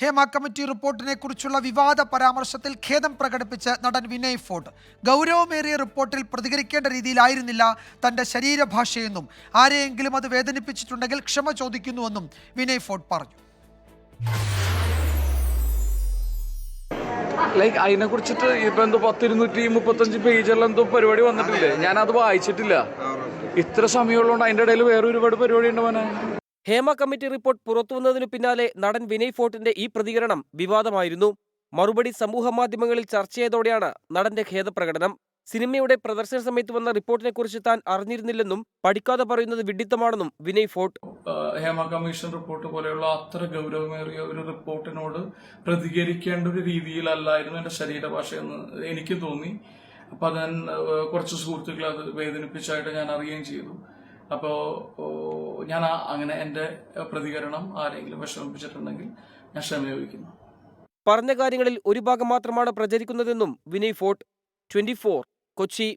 Hema committee റിപ്പോർട്ടിനെ കുറിച്ചുള്ള വിവാദ പരാമർശത്തിൽ ഖേദം പ്രകടിപ്പിച്ച് നടൻ വിനയ് ഫോർട്ട്. ഗൗരവമേറിയ റിപ്പോർട്ടിൽ പ്രതികരിക്കേണ്ട രീതിയിലായിരുന്നില്ല തന്റെ ശരീരഭാഷയെന്നും ആരെയെങ്കിലും അത് വേദനിപ്പിച്ചിട്ടുണ്ടെങ്കിൽ ക്ഷമ ചോദിക്കുന്നുവെന്നും വിനയ് ഫോർട്ട് പറഞ്ഞു. അതിനെ കുറിച്ചിട്ട് ഇപ്പൊ എന്തോ 235 പേജുള്ള എന്തോ പരിപാടി വന്നിട്ടില്ലേ? ഞാനത് വായിച്ചിട്ടില്ല. ഇത്ര സമയമുള്ളതുകൊണ്ട് അതിന്റെ ഇടയിൽ വേറെ ഒരുപാട് പരിപാടി ഉണ്ടവനെ. ഹേമ കമ്മിറ്റി റിപ്പോർട്ട് പുറത്തുവന്നതിനു പിന്നാലെ നടൻ വിനയ് ഫോർട്ടിന്റെ ഈ പ്രതികരണം വിവാദമായിരുന്നു. മറുപടി സമൂഹമാധ്യമങ്ങളിൽ ചർച്ചയായതോടെയാണ് നടന്റെ ഖേദപ്രകടനം. സിനിമയുടെ പ്രദർശന സമയത്ത് വന്ന റിപ്പോർട്ടിനെക്കുറിച്ച് താൻ അറിഞ്ഞിരുന്നില്ലെന്നും പഠിക്കാതെ പറയുന്നത് വിഡ്ഢിത്തമാണെന്നും വിനയ് ഫോർട്ട്. ഹേമ കമ്മീഷൻ റിപ്പോർട്ട് പോലെയുള്ള അത്ര ഗൗരവമേറിയ ഒരു റിപ്പോർട്ടിനോട് പ്രതികരിക്കേണ്ട ഒരു രീതിയിലല്ലായിരുന്നു എന്റെ ശരീരഭാഷയെന്ന് എനിക്ക് തോന്നി. അപ്പൊ ഞാൻ കുറച്ച് സുഹൃത്തുക്കളെ അത് വേദനിപ്പിച്ചായിട്ട് ഞാൻ അറിയുകയും ചെയ്തു. അപ്പോൾ ഞാൻ അങ്ങനെ എൻ്റെ പ്രതികരണം ആരെങ്കിലും വിഷമിപ്പിച്ചിട്ടുണ്ടെങ്കിൽ ഞാൻ ക്ഷമ ചോദിക്കുന്നു. പറഞ്ഞ കാര്യങ്ങളിൽ ഒരു ഭാഗം മാത്രമാണ് പ്രചരിക്കുന്നതെന്നും വിനയ് ഫോർട്ട്. 24 കൊച്ചി.